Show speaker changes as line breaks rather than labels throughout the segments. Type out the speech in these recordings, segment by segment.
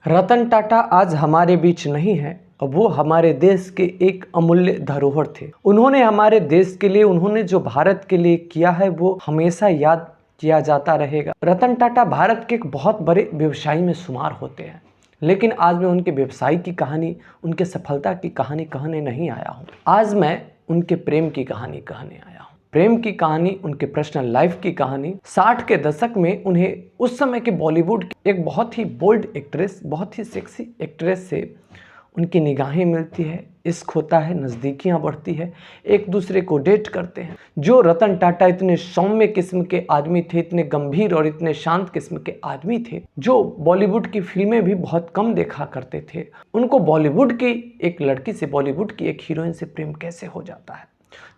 रतन टाटा आज हमारे बीच नहीं है और वो हमारे देश के एक अमूल्य धरोहर थे। उन्होंने हमारे देश के लिए, उन्होंने जो भारत के लिए किया है वो हमेशा याद किया जाता रहेगा। रतन टाटा भारत के एक बहुत बड़े व्यवसायी में शुमार होते हैं, लेकिन आज मैं उनके व्यवसाय की कहानी, उनके सफलता की कहानी कहने नहीं आया हूँ। आज मैं उनके प्रेम की कहानी कहने आया हूँ। प्रेम की कहानी, उनके पर्सनल लाइफ की कहानी। 60 के दशक में उन्हें उस समय के बॉलीवुड की एक बहुत ही बोल्ड एक्ट्रेस, बहुत ही सेक्सी एक्ट्रेस से उनकी निगाहें मिलती है, इश्क होता है, नज़दीकियाँ बढ़ती है, एक दूसरे को डेट करते हैं। जो रतन टाटा इतने सौम्य किस्म के आदमी थे, इतने गंभीर और इतने शांत किस्म के आदमी थे, जो बॉलीवुड की फिल्में भी बहुत कम देखा करते थे, उनको बॉलीवुड की एक लड़की से, बॉलीवुड की एक हीरोइन से प्रेम कैसे हो जाता है।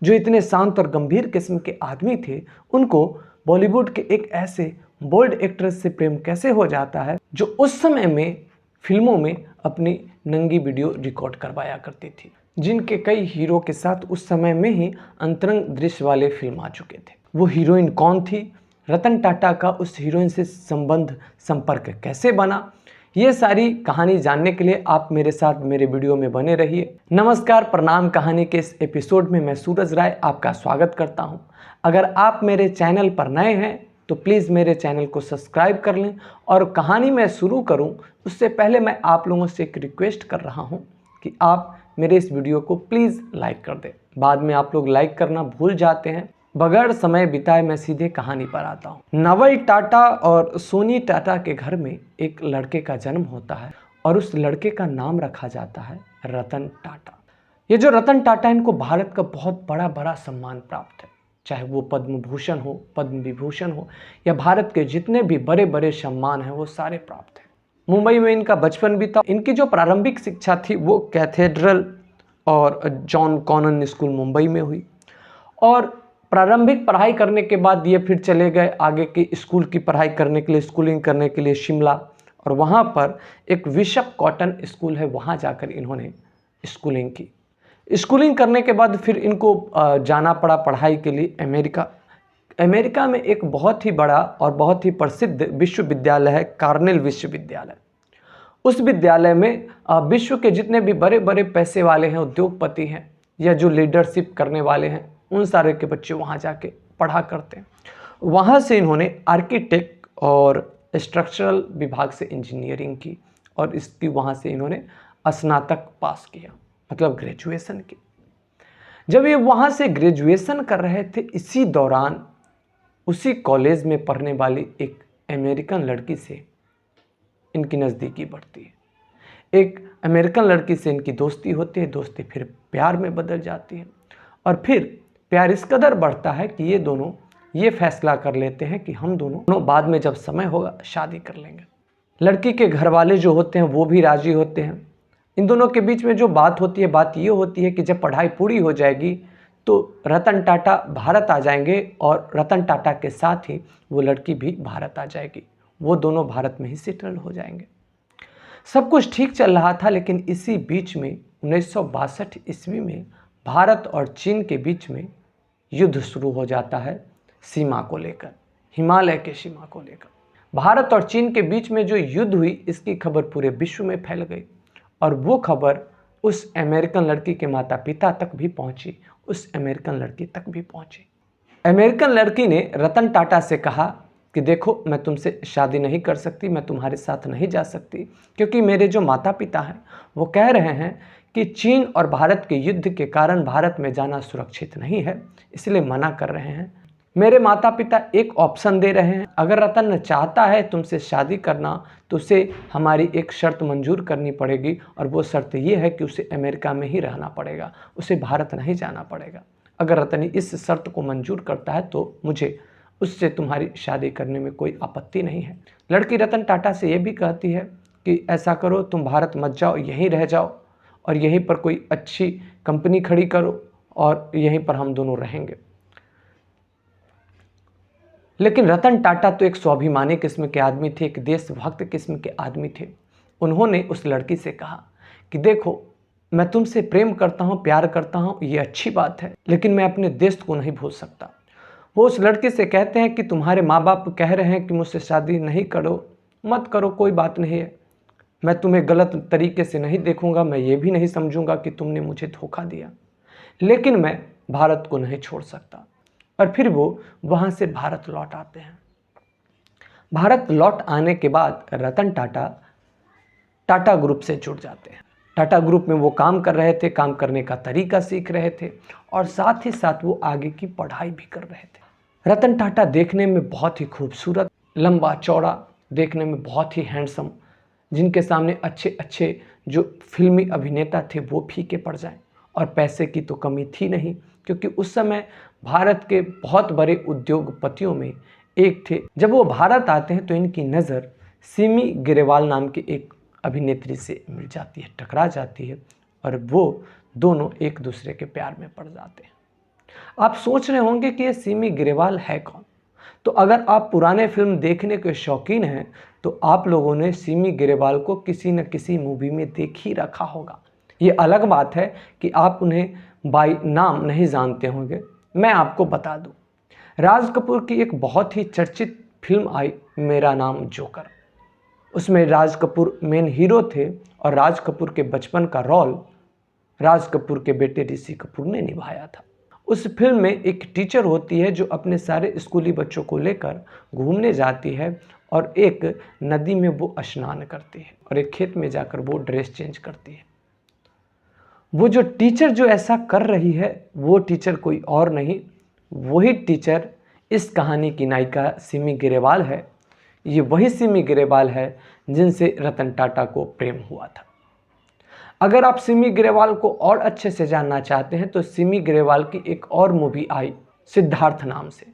जो इतने शांत और गंभीर किस्म के आदमी थे, उनको बॉलीवुड के एक ऐसे बोल्ड एक्ट्रेस से प्रेम कैसे हो जाता है, जो उस समय में फिल्मों में अपनी नंगी वीडियो रिकॉर्ड करवाया करती थी, जिनके कई हीरो के साथ उस समय में ही अंतरंग दृश्य वाले फिल्म आ चुके थे। वो हीरोइन कौन थी, रतन टाटा का उस हीरोइन से संपर्क कैसे बना, ये सारी कहानी जानने के लिए आप मेरे साथ मेरे वीडियो में बने रहिए। नमस्कार, प्रणाम। कहानी के इस एपिसोड में मैं सूरज राय आपका स्वागत करता हूं। अगर आप मेरे चैनल पर नए हैं तो प्लीज़ मेरे चैनल को सब्सक्राइब कर लें। और कहानी मैं शुरू करूं उससे पहले मैं आप लोगों से एक रिक्वेस्ट कर रहा हूं कि आप मेरे इस वीडियो को प्लीज़ लाइक कर दें। बाद में आप लोग लाइक करना भूल जाते हैं। बगैर समय बिताए मैं सीधे कहानी पर आता हूँ। नवल टाटा और सोनी टाटा के घर में एक लड़के का जन्म होता है और उस लड़के का नाम रखा जाता है रतन टाटा। ये जो रतन टाटा, इनको भारत का बहुत बड़ा सम्मान प्राप्त है, चाहे वो पद्म भूषण हो, पद्म विभूषण हो, या भारत के जितने भी बड़े बड़े सम्मान हैं वो सारे प्राप्त हैं। मुंबई में इनका बचपन बीता। इनकी जो प्रारंभिक शिक्षा थी वो कैथेड्रल और जॉन कॉनन स्कूल मुंबई में हुई, और प्रारंभिक पढ़ाई करने के बाद ये फिर चले गए आगे की स्कूल की पढ़ाई करने के लिए, स्कूलिंग करने के लिए शिमला, और वहाँ पर एक विशप कॉटन स्कूल है, वहाँ जाकर इन्होंने स्कूलिंग की। स्कूलिंग करने के बाद फिर इनको जाना पड़ा पढ़ाई के लिए अमेरिका। अमेरिका में एक बहुत ही बड़ा और बहुत ही प्रसिद्ध विश्वविद्यालय है, कार्नेल विश्वविद्यालय। उस विद्यालय में विश्व के जितने भी बड़े बड़े पैसे वाले हैं, उद्योगपति हैं, या जो लीडरशिप करने वाले हैं, उन सारे के बच्चे वहाँ जाके पढ़ा करते हैं। वहाँ से इन्होंने आर्किटेक्ट और स्ट्रक्चरल विभाग से इंजीनियरिंग की, और इसकी वहाँ से इन्होंने स्नातक पास किया, मतलब ग्रेजुएशन की। जब ये वहाँ से ग्रेजुएशन कर रहे थे, इसी दौरान उसी कॉलेज में पढ़ने वाली एक अमेरिकन लड़की से इनकी नज़दीकी बढ़ती है। एक अमेरिकन लड़की से इनकी दोस्ती होती है, दोस्ती फिर प्यार में बदल जाती है, और फिर प्यार इस कदर बढ़ता है कि ये दोनों ये फैसला कर लेते हैं कि हम दोनों बाद में जब समय होगा शादी कर लेंगे। लड़की के घर वाले जो होते हैं वो भी राजी होते हैं। इन दोनों के बीच में जो बात होती है, बात ये होती है कि जब पढ़ाई पूरी हो जाएगी तो रतन टाटा भारत आ जाएंगे, और रतन टाटा के साथ ही वो लड़की भी भारत आ जाएगी। वो दोनों भारत में ही सेटल हो जाएंगे। सब कुछ ठीक चल रहा था, लेकिन इसी बीच में 1962 ईस्वी में भारत और चीन के बीच में युद्ध शुरू हो जाता है, सीमा को लेकर, हिमालय के सीमा को लेकर। भारत और चीन के बीच में जो युद्ध हुई, इसकी खबर पूरे विश्व में फैल गई, और वो खबर उस अमेरिकन लड़की के माता पिता तक भी पहुंची, उस अमेरिकन लड़की तक भी पहुंची। अमेरिकन लड़की ने रतन टाटा से कहा कि देखो, मैं तुमसे शादी नहीं कर सकती, मैं तुम्हारे साथ नहीं जा सकती, क्योंकि मेरे जो माता पिता हैं वो कह रहे हैं कि चीन और भारत के युद्ध के कारण भारत में जाना सुरक्षित नहीं है, इसलिए मना कर रहे हैं। मेरे माता पिता एक ऑप्शन दे रहे हैं, अगर रतन चाहता है तुमसे शादी करना तो उसे हमारी एक शर्त मंजूर करनी पड़ेगी, और वो शर्त ये है कि उसे अमेरिका में ही रहना पड़ेगा, उसे भारत नहीं जाना पड़ेगा। अगर रतन इस शर्त को मंजूर करता है तो मुझे उससे तुम्हारी शादी करने में कोई आपत्ति नहीं है। लड़की रतन टाटा से ये भी कहती है कि ऐसा करो, तुम भारत मत जाओ, यहीं रह जाओ, और यहीं पर कोई अच्छी कंपनी खड़ी करो, और यहीं पर हम दोनों रहेंगे। लेकिन रतन टाटा तो एक स्वाभिमानी किस्म के आदमी थे, एक देशभक्त किस्म के आदमी थे। उन्होंने उस लड़की से कहा कि देखो, मैं तुमसे प्रेम करता हूँ, प्यार करता हूँ, ये अच्छी बात है, लेकिन मैं अपने देश को नहीं भूल सकता। वो उस लड़के से कहते हैं कि तुम्हारे माँ बाप कह रहे हैं कि मुझसे शादी नहीं करो, मत करो, कोई बात नहीं है, मैं तुम्हें गलत तरीके से नहीं देखूंगा, मैं ये भी नहीं समझूंगा कि तुमने मुझे धोखा दिया, लेकिन मैं भारत को नहीं छोड़ सकता। और फिर वो वहाँ से भारत लौट आते हैं। भारत लौट आने के बाद रतन टाटा टाटा ग्रुप से जुड़ जाते हैं। टाटा ग्रुप में वो काम कर रहे थे, काम करने का तरीका सीख रहे थे और साथ ही साथ वो आगे की पढ़ाई भी कर रहे थे। रतन टाटा देखने में बहुत ही खूबसूरत, लंबा चौड़ा, देखने में बहुत ही हैंडसम, जिनके सामने अच्छे अच्छे जो फिल्मी अभिनेता थे वो फीके पड़ जाएं। और पैसे की तो कमी थी नहीं, क्योंकि उस समय भारत के बहुत बड़े उद्योगपतियों में एक थे। जब वो भारत आते हैं तो इनकी नज़र सिमी ग्रेवाल नाम की एक अभिनेत्री से मिल जाती है, टकरा जाती है और वो दोनों एक दूसरे के प्यार में पड़ जाते हैं। आप सोच रहे होंगे कि ये सिमी ग्रेवाल है कौन? तो अगर आप पुराने फिल्म देखने के शौकीन हैं तो आप लोगों ने सिमी ग्रेवाल को किसी न किसी मूवी में देख ही रखा होगा। ये अलग बात है कि आप उन्हें बाय नाम नहीं जानते होंगे। मैं आपको बता दूं, राज कपूर की एक बहुत ही चर्चित फिल्म आई, मेरा नाम जोकर। उसमें राज कपूर मेन हीरो थे और राज कपूर के बचपन का रोल राज कपूर के बेटे ऋषि कपूर ने निभाया था। उस फिल्म में एक टीचर होती है जो अपने सारे स्कूली बच्चों को लेकर घूमने जाती है और एक नदी में वो स्नान करती है और एक खेत में जाकर वो ड्रेस चेंज करती है। वो जो टीचर जो ऐसा कर रही है वो टीचर कोई और नहीं, वही टीचर इस कहानी की नायिका सिमी ग्रेवाल है। ये वही सिमी ग्रेवाल है जिनसे रतन टाटा को प्रेम हुआ था। अगर आप सिमी ग्रेवाल को और अच्छे से जानना चाहते हैं तो सिमी ग्रेवाल की एक और मूवी आई सिद्धार्थ नाम से।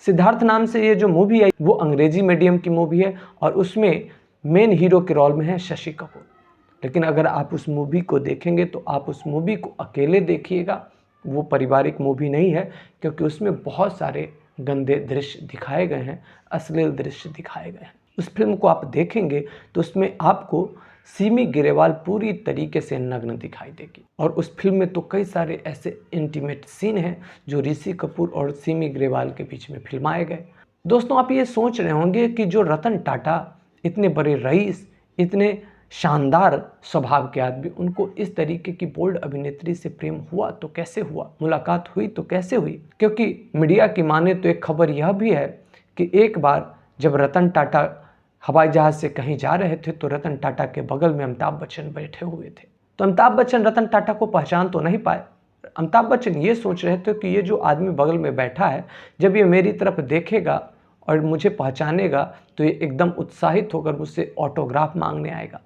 सिद्धार्थ नाम से ये जो मूवी आई वो अंग्रेजी मीडियम की मूवी है और उसमें मेन हीरो के रोल में है शशि कपूर। लेकिन अगर आप उस मूवी को देखेंगे तो आप उस मूवी को अकेले देखिएगा, वो पारिवारिक मूवी नहीं है, क्योंकि उसमें बहुत सारे गंदे दृश्य दिखाए गए हैं, अश्लील दृश्य दिखाए गए हैं। उस फिल्म को आप देखेंगे तो उसमें आपको सिमी ग्रेवाल पूरी तरीके से नग्न दिखाई देगी और उस फिल्म में तो कई सारे ऐसे इंटीमेट सीन हैं जो ऋषि कपूर और सिमी ग्रेवाल के बीच में फिल्माए गए। दोस्तों, आप ये सोच रहे होंगे कि जो रतन टाटा इतने बड़े रईस, इतने शानदार स्वभाव के आदमी, उनको इस तरीके की बोल्ड अभिनेत्री से प्रेम हुआ तो कैसे हुआ, मुलाकात हुई तो कैसे हुई? क्योंकि मीडिया की माने तो एक खबर यह भी है कि एक बार जब रतन टाटा हवाई जहाज से कहीं जा रहे थे तो रतन टाटा के बगल में अमिताभ बच्चन बैठे हुए थे। तो अमिताभ बच्चन रतन टाटा को पहचान तो नहीं पाए। अमिताभ बच्चन ये सोच रहे थे कि ये जो आदमी बगल में बैठा है, जब ये मेरी तरफ देखेगा और मुझे पहचानेगा तो ये एकदम उत्साहित होकर मुझसे ऑटोग्राफ मांगने आएगा।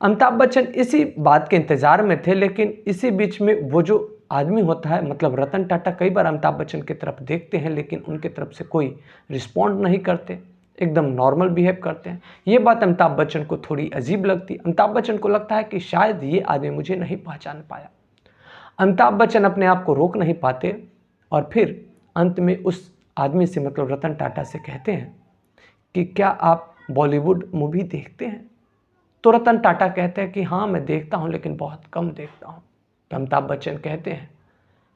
अमिताभ बच्चन इसी बात के इंतजार में थे, लेकिन इसी बीच में वो जो आदमी होता है, मतलब रतन टाटा, कई बार अमिताभ बच्चन की तरफ देखते हैं लेकिन उनके तरफ से कोई रिस्पॉन्ड नहीं करते, एकदम नॉर्मल बिहेव करते हैं। ये बात अमिताभ बच्चन को थोड़ी अजीब लगती। अमिताभ बच्चन को लगता है कि शायद ये आदमी मुझे नहीं पहचान पाया। अमिताभ बच्चन अपने आप को रोक नहीं पाते और फिर अंत में उस आदमी से, मतलब रतन टाटा से कहते हैं कि क्या आप बॉलीवुड मूवी देखते हैं? तो रतन टाटा कहते हैं कि हाँ, मैं देखता हूँ लेकिन बहुत कम देखता हूँ। तो अमिताभ बच्चन कहते हैं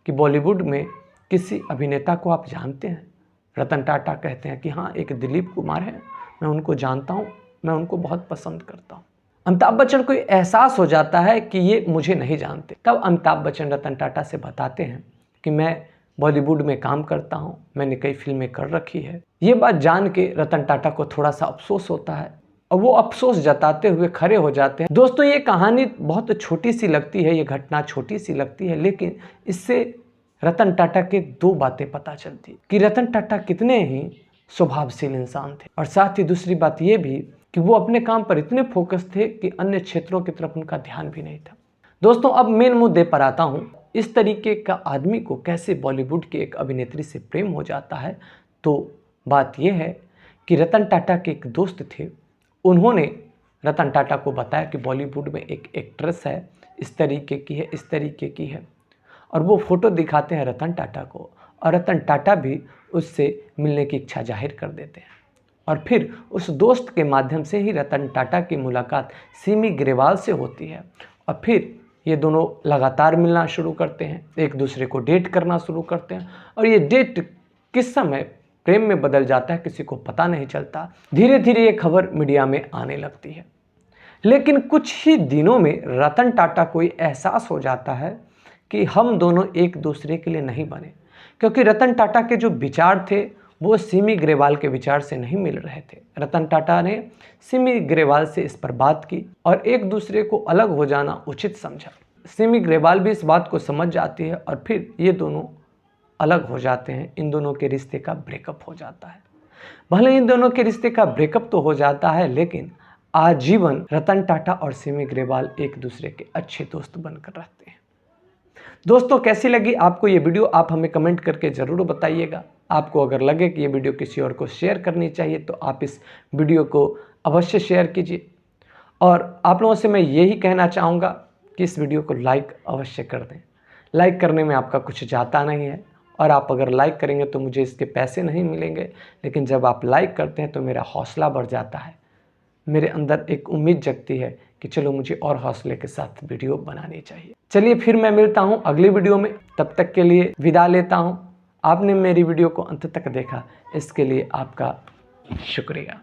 कि बॉलीवुड में किसी अभिनेता को आप जानते हैं? रतन टाटा कहते हैं कि हाँ, एक दिलीप कुमार है, मैं उनको जानता हूँ, मैं उनको बहुत पसंद करता हूँ। अमिताभ बच्चन को एहसास हो जाता है कि ये मुझे नहीं जानते। तब अमिताभ बच्चन रतन टाटा से बताते हैं कि मैं बॉलीवुड में काम करता हूँ, मैंने कई फिल्में कर रखी है। ये बात जान के रतन टाटा को थोड़ा सा अफसोस होता है और वो अफसोस जताते हुए खड़े हो जाते हैं। दोस्तों, ये कहानी बहुत छोटी सी लगती है, ये घटना छोटी सी लगती है, लेकिन इससे रतन टाटा के दो बातें पता चलती कि रतन टाटा कितने ही स्वभावशील इंसान थे और साथ ही दूसरी बात ये भी कि वो अपने काम पर इतने फोकस थे कि अन्य क्षेत्रों की तरफ उनका ध्यान भी नहीं था। दोस्तों, अब मेन मुद्दे पर आता हूँ। इस तरीके का आदमी को कैसे बॉलीवुड की एक अभिनेत्री से प्रेम हो जाता है? तो बात यह है कि रतन टाटा के एक दोस्त थे, उन्होंने रतन टाटा को बताया कि बॉलीवुड में एक एक्ट्रेस है, इस तरीके की है, इस तरीके की है, और वो फ़ोटो दिखाते हैं रतन टाटा को और रतन टाटा भी उससे मिलने की इच्छा जाहिर कर देते हैं। और फिर उस दोस्त के माध्यम से ही रतन टाटा की मुलाकात सिमी ग्रेवाल से होती है और फिर ये दोनों लगातार मिलना शुरू करते हैं, एक दूसरे को डेट करना शुरू करते हैं और ये डेट किस समय प्रेम में बदल जाता है किसी को पता नहीं चलता। धीरे धीरे ये खबर मीडिया में आने लगती है। लेकिन कुछ ही दिनों में रतन टाटा को ये एहसास हो जाता है कि हम दोनों एक दूसरे के लिए नहीं बने, क्योंकि रतन टाटा के जो विचार थे वो सिमी ग्रेवाल के विचार से नहीं मिल रहे थे। रतन टाटा ने सिमी ग्रेवाल से इस पर बात की और एक दूसरे को अलग हो जाना उचित समझा। सिमी ग्रेवाल भी इस बात को समझ जाती है और फिर ये दोनों अलग हो जाते हैं। इन दोनों के रिश्ते का ब्रेकअप हो जाता है। भले इन दोनों के रिश्ते का ब्रेकअप तो हो जाता है, लेकिन आजीवन रतन टाटा और सिमी ग्रेवाल एक दूसरे के अच्छे दोस्त बनकर रहते हैं। दोस्तों, कैसी लगी आपको ये वीडियो, आप हमें कमेंट करके ज़रूर बताइएगा। आपको अगर लगे कि ये वीडियो किसी और को शेयर करनी चाहिए तो आप इस वीडियो को अवश्य शेयर कीजिए। और आप लोगों से मैं यही कहना चाहूँगा कि इस वीडियो को लाइक अवश्य कर दें। लाइक करने में आपका कुछ जाता नहीं है, और आप अगर लाइक करेंगे तो मुझे इसके पैसे नहीं मिलेंगे, लेकिन जब आप लाइक करते हैं तो मेरा हौसला बढ़ जाता है। मेरे अंदर एक उम्मीद जगती है कि चलो मुझे और हौसले के साथ वीडियो बनानी चाहिए। चलिए फिर मैं मिलता हूँ अगली वीडियो में, तब तक के लिए विदा लेता हूँ। आपने मेरी वीडियो को अंत तक देखा, इसके लिए आपका शुक्रिया।